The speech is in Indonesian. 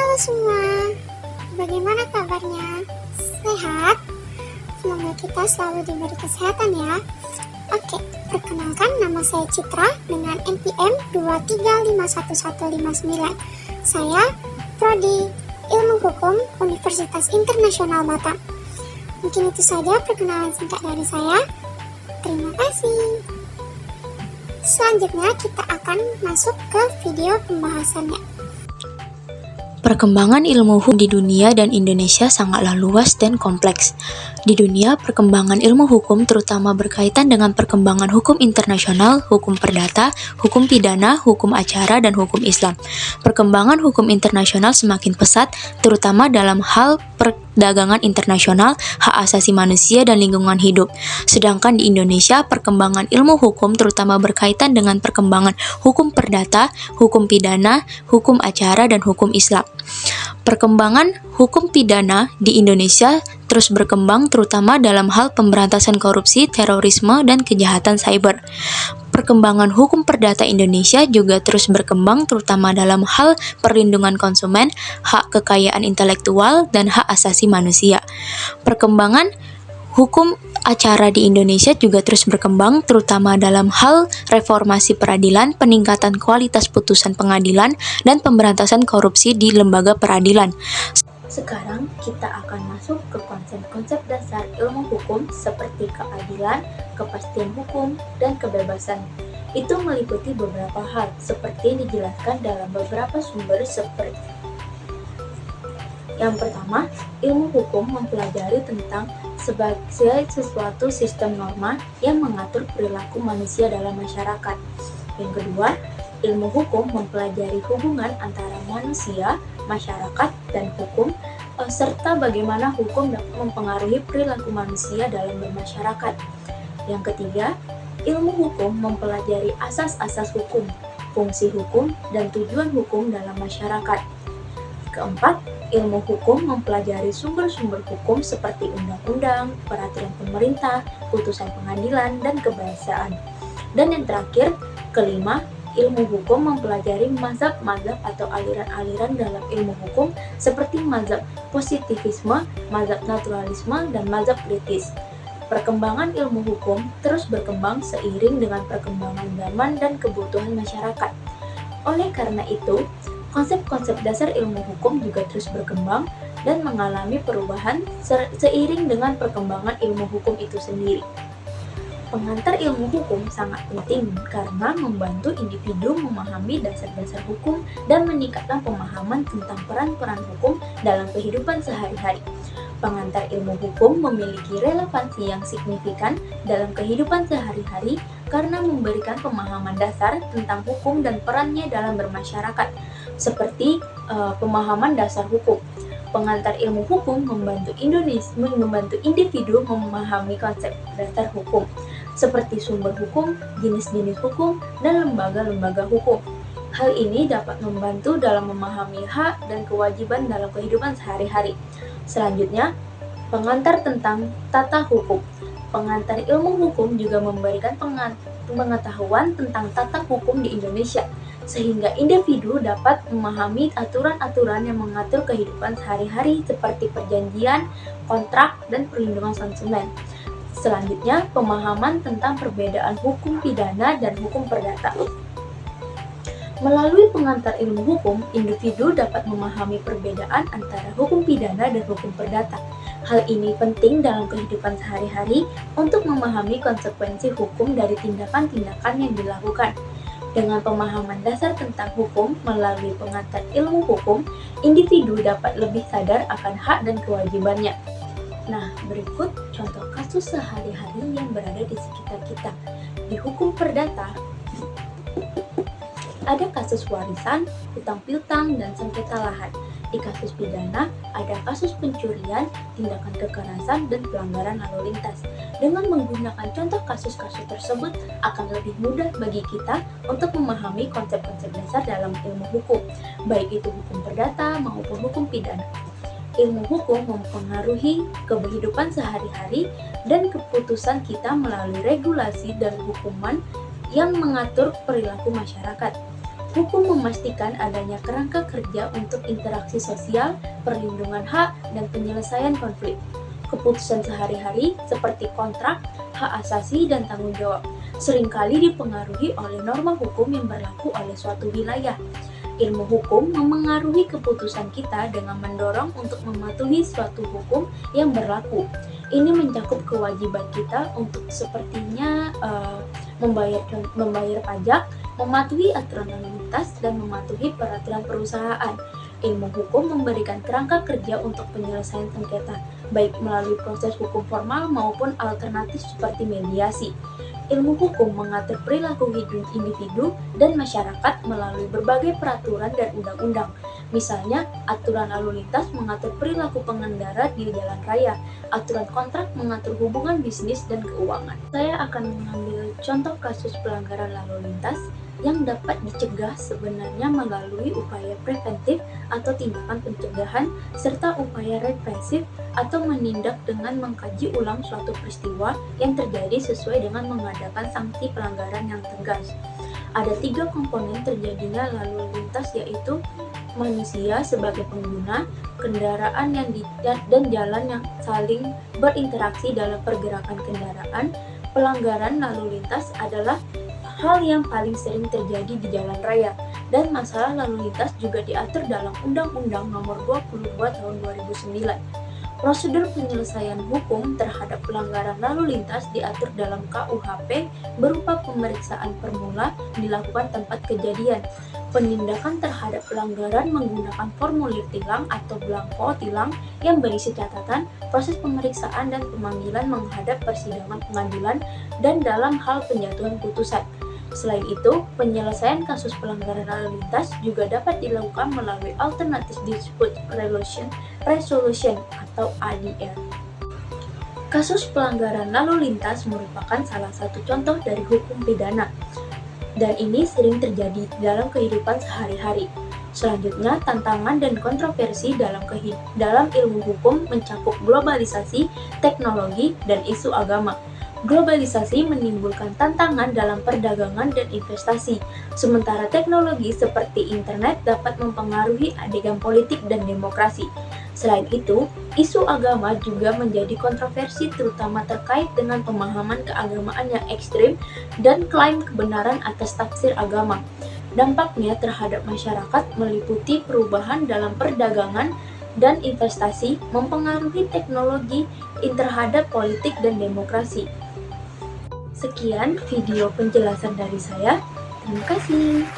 Halo semua, bagaimana kabarnya? Sehat? Semoga kita selalu diberi kesehatan ya. Oke, perkenalkan nama saya Citra dengan NPM 2351159. Saya Prodi Ilmu Hukum Universitas Internasional Batam. Mungkin itu saja perkenalan singkat dari saya. Terima kasih. Selanjutnya kita akan masuk ke video pembahasannya. Perkembangan ilmu hukum di dunia dan Indonesia sangatlah luas dan kompleks. Di dunia, perkembangan ilmu hukum terutama berkaitan dengan perkembangan hukum internasional, hukum perdata, hukum pidana, hukum acara, dan hukum Islam. Perkembangan hukum internasional semakin pesat, terutama dalam hal perdagangan internasional, hak asasi manusia, dan lingkungan hidup. Sedangkan di Indonesia, perkembangan ilmu hukum terutama berkaitan dengan perkembangan hukum perdata, hukum pidana, hukum acara, dan hukum Islam. Perkembangan hukum pidana di Indonesia terus berkembang terutama dalam hal pemberantasan korupsi, terorisme, dan kejahatan cyber. Perkembangan hukum perdata Indonesia juga terus berkembang terutama dalam hal perlindungan konsumen, hak kekayaan intelektual, dan hak asasi manusia. Perkembangan hukum acara di Indonesia juga terus berkembang terutama dalam hal reformasi peradilan, peningkatan kualitas putusan pengadilan, dan pemberantasan korupsi di lembaga peradilan. Sekarang kita akan masuk ke konsep-konsep dasar ilmu hukum seperti keadilan, kepastian hukum, dan kebebasan. Itu meliputi beberapa hal seperti dijelaskan dalam beberapa sumber seperti yang pertama, ilmu hukum mempelajari tentang sebagai sesuatu sistem norma yang mengatur perilaku manusia dalam masyarakat. Yang kedua, ilmu hukum mempelajari hubungan antara manusia, masyarakat, dan hukum, serta bagaimana hukum dapat mempengaruhi perilaku manusia dalam bermasyarakat. Yang ketiga, ilmu hukum mempelajari asas-asas hukum, fungsi hukum, dan tujuan hukum dalam masyarakat. Keempat, ilmu hukum mempelajari sumber-sumber hukum seperti undang-undang, peraturan pemerintah, putusan pengadilan, dan kebahasaan. Dan yang terakhir, kelima, ilmu hukum mempelajari mazhab-mazhab atau aliran-aliran dalam ilmu hukum seperti mazhab positivisme, mazhab naturalisme, dan mazhab kritis. Perkembangan ilmu hukum terus berkembang seiring dengan perkembangan zaman dan kebutuhan masyarakat. Oleh karena itu, konsep-konsep dasar ilmu hukum juga terus berkembang dan mengalami perubahan seiring dengan perkembangan ilmu hukum itu sendiri. Pengantar ilmu hukum sangat penting karena membantu individu memahami dasar-dasar hukum dan meningkatkan pemahaman tentang peran-peran hukum dalam kehidupan sehari-hari. Pengantar ilmu hukum memiliki relevansi yang signifikan dalam kehidupan sehari-hari karena memberikan pemahaman dasar tentang hukum dan perannya dalam bermasyarakat, seperti pemahaman dasar hukum. Pengantar ilmu hukum membantu individu memahami konsep dasar hukum, seperti sumber hukum, jenis-jenis hukum, dan lembaga-lembaga hukum. Hal ini dapat membantu dalam memahami hak dan kewajiban dalam kehidupan sehari-hari. Selanjutnya, pengantar tentang tata hukum. Pengantar ilmu hukum juga memberikan pengetahuan tentang tata hukum di Indonesia, sehingga individu dapat memahami aturan-aturan yang mengatur kehidupan sehari-hari seperti perjanjian, kontrak, dan perlindungan konsumen. Selanjutnya, pemahaman tentang perbedaan hukum pidana dan hukum perdata. Melalui pengantar ilmu hukum, individu dapat memahami perbedaan antara hukum pidana dan hukum perdata. Hal ini penting dalam kehidupan sehari-hari untuk memahami konsekuensi hukum dari tindakan-tindakan yang dilakukan. Dengan pemahaman dasar tentang hukum melalui pengantar ilmu hukum, individu dapat lebih sadar akan hak dan kewajibannya. Nah, berikut contoh kasus sehari-hari yang berada di sekitar kita. Di hukum perdata, ada kasus warisan, hutang piutang, dan sengketa lahan. Di kasus pidana, ada kasus pencurian, tindakan kekerasan, dan pelanggaran lalu lintas. Dengan menggunakan contoh kasus-kasus tersebut, akan lebih mudah bagi kita untuk memahami konsep-konsep dasar dalam ilmu hukum, baik itu hukum perdata maupun hukum pidana. Ilmu hukum mempengaruhi kehidupan sehari-hari dan keputusan kita melalui regulasi dan hukuman yang mengatur perilaku masyarakat. Hukum memastikan adanya kerangka kerja untuk interaksi sosial, perlindungan hak, dan penyelesaian konflik. Keputusan sehari-hari seperti kontrak, hak asasi, dan tanggung jawab seringkali dipengaruhi oleh norma hukum yang berlaku oleh suatu wilayah. Ilmu hukum memengaruhi keputusan kita dengan mendorong untuk mematuhi suatu hukum yang berlaku. Ini mencakup kewajiban kita untuk sepertinya membayar pajak, mematuhi aturan lalu lintas, dan mematuhi peraturan perusahaan. Ilmu hukum memberikan kerangka kerja untuk penyelesaian sengketa, baik melalui proses hukum formal maupun alternatif seperti mediasi. Ilmu hukum mengatur perilaku hidup individu dan masyarakat melalui berbagai peraturan dan undang-undang. Misalnya, aturan lalu lintas mengatur perilaku pengendara di jalan raya, aturan kontrak mengatur hubungan bisnis dan keuangan. Saya akan mengambil contoh kasus pelanggaran lalu lintas yang dapat dicegah sebenarnya melalui upaya preventif atau tindakan pencegahan, serta upaya represif atau menindak dengan mengkaji ulang suatu peristiwa yang terjadi sesuai dengan mengadakan sanksi pelanggaran yang tegas. Ada 3 komponen terjadinya lalu lintas, yaitu manusia sebagai pengguna, kendaraan dan jalan yang saling berinteraksi dalam pergerakan kendaraan. Pelanggaran lalu lintas adalah hal yang paling sering terjadi di jalan raya, dan masalah lalu lintas juga diatur dalam Undang-Undang Nomor 22 Tahun 2009. Prosedur penyelesaian hukum terhadap pelanggaran lalu lintas diatur dalam KUHP berupa pemeriksaan permula dilakukan tempat kejadian, penindakan terhadap pelanggaran menggunakan formulir tilang atau belangko tilang yang berisi catatan, proses pemeriksaan dan pemanggilan menghadap persidangan pengadilan, dan dalam hal penjatuhan putusan. Selain itu, penyelesaian kasus pelanggaran lalu lintas juga dapat dilakukan melalui Alternative Dispute Resolution atau ADR. Kasus pelanggaran lalu lintas merupakan salah satu contoh dari hukum pidana, dan ini sering terjadi dalam kehidupan sehari-hari. Selanjutnya, tantangan dan kontroversi dalam ilmu hukum mencakup globalisasi, teknologi, dan isu agama. Globalisasi menimbulkan tantangan dalam perdagangan dan investasi, sementara teknologi seperti internet dapat mempengaruhi adegan politik dan demokrasi. Selain itu, isu agama juga menjadi kontroversi, terutama terkait dengan pemahaman keagamaan yang ekstrim dan klaim kebenaran atas tafsir agama. Dampaknya terhadap masyarakat meliputi perubahan dalam perdagangan dan investasi, mempengaruhi teknologi terhadap politik dan demokrasi. Sekian video penjelasan dari saya. Terima kasih.